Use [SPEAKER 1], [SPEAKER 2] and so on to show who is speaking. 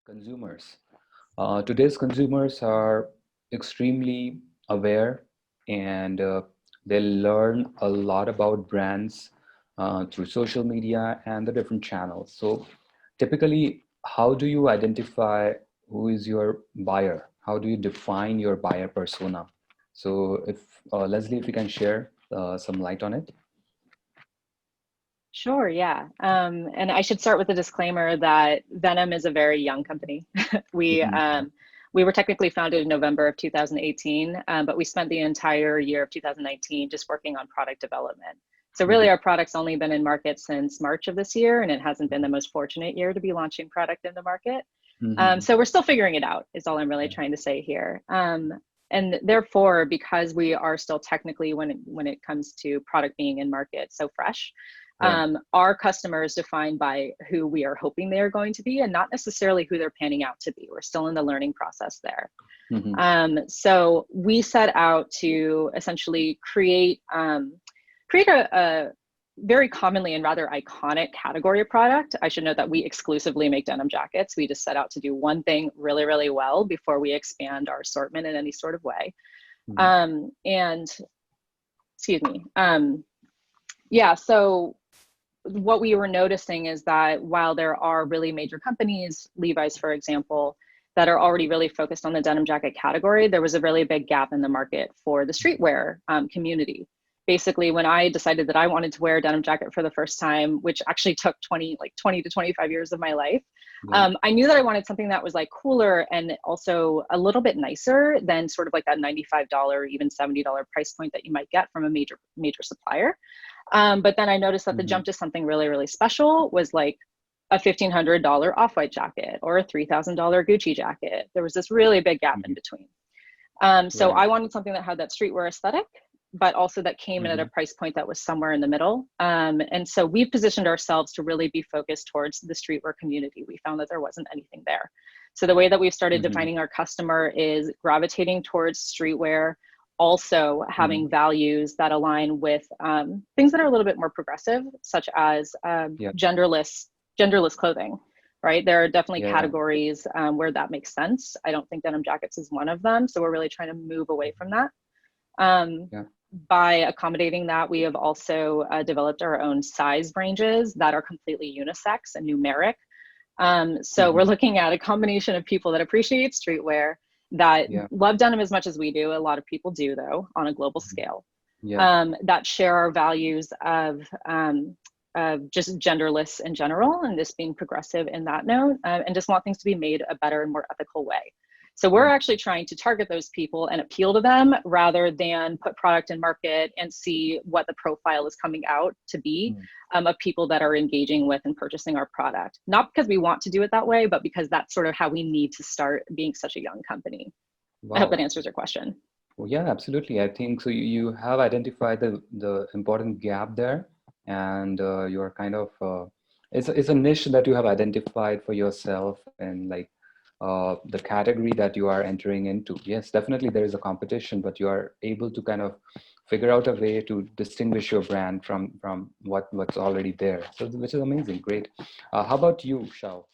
[SPEAKER 1] Consumers. Today's consumers are extremely aware and they learn a lot about brands through social media and the different channels. So, typically, how do you identify who is your buyer? How do you define your buyer persona? So, if Leslie, if you can share some light on it.
[SPEAKER 2] Sure, yeah. And I should start with a disclaimer that Venom is a very young company. We
[SPEAKER 1] Mhm.
[SPEAKER 2] um, we were technically founded in November of 2018, but we spent the entire year of 2019 just working on product development. So really,
[SPEAKER 1] Mhm.
[SPEAKER 2] our product's only been in market since March of this year, and it hasn't been the most fortunate year to be launching product in the market.
[SPEAKER 1] Mhm.
[SPEAKER 2] So we're still figuring it out, is all I'm really
[SPEAKER 1] Yeah.
[SPEAKER 2] trying to say here. And therefore, because we are still technically, when it comes to product being in market, so fresh,
[SPEAKER 1] Yeah.
[SPEAKER 2] our customers defined by who we are hoping they are going to be and not necessarily who they're panning out to be. We're still in the learning process there.
[SPEAKER 1] Mhm.
[SPEAKER 2] So we set out to essentially create a very commonly and rather iconic category of product. I should note that we exclusively make denim jackets. We just set out to do one thing really, really well before we expand our assortment in any sort of way.
[SPEAKER 1] Mhm.
[SPEAKER 2] And excuse me. Yeah, so what we were noticing is that while there are really major companies, Levi's, for example, that are already really focused on the denim jacket category, there was a really big gap in the market for the streetwear community. Basically, when I decided that I wanted to wear a denim jacket for the first time, which actually took 20 to 25 years of my life,
[SPEAKER 1] Yeah.
[SPEAKER 2] I knew that I wanted something that was like cooler and also a little bit nicer than sort of like that $95, even $70 price point that you might get from a major supplier. But then I noticed that the
[SPEAKER 1] Mhm.
[SPEAKER 2] jump to something really, really special was like a $1,500 off-white jacket or a $3,000 Gucci jacket. There was this really big gap in
[SPEAKER 1] Mhm.
[SPEAKER 2] between. So
[SPEAKER 1] Right.
[SPEAKER 2] I wanted something that had that streetwear aesthetic, but also that came in at a
[SPEAKER 1] Mhm.
[SPEAKER 2] price point that was somewhere in the middle. And so we positioned ourselves to really be focused towards the streetwear community. We found that there wasn't anything there. So the way that we've started
[SPEAKER 1] Mhm.
[SPEAKER 2] defining our customer is gravitating towards streetwear, also having
[SPEAKER 1] Mhm.
[SPEAKER 2] values that align with things that are a little bit more progressive, such as
[SPEAKER 1] Yeah.
[SPEAKER 2] genderless clothing. Right, there are definitely
[SPEAKER 1] Yeah.
[SPEAKER 2] categories where that makes sense. I don't think denim jackets is one of them, so we're really trying to move away from that. Um,
[SPEAKER 1] Yeah.
[SPEAKER 2] by accommodating that, we have also developed our own size ranges that are completely unisex and numeric. So we're
[SPEAKER 1] Mhm.
[SPEAKER 2] looking at a combination of people that appreciate streetwear, that
[SPEAKER 1] Yeah.
[SPEAKER 2] love denim as much as we do. A lot of people do, though, on a global
[SPEAKER 1] Mhm.
[SPEAKER 2] scale.
[SPEAKER 1] Yeah.
[SPEAKER 2] That share our values of just genderless in general and just being progressive in that note, and just want things to be made a better and more ethical way. So we're
[SPEAKER 1] Yeah.
[SPEAKER 2] actually trying to target those people and appeal to them rather than put product in market and see what the profile is coming out to be
[SPEAKER 1] Mm.
[SPEAKER 2] of people that are engaging with and purchasing our product. Not because we want to do it that way, but because that's sort of how we need to start being such a young company. I hope that
[SPEAKER 1] Wow.
[SPEAKER 2] answers your question.
[SPEAKER 1] Well, yeah, absolutely. I think so. You have identified the important gap there, and you're kind of it's a niche that you have identified for yourself, and like the category that you are entering into. Yes, definitely there is a competition, but you are able to kind of figure out a way to distinguish your brand from what's already there. So, which is amazing. Great. How about you, Shao?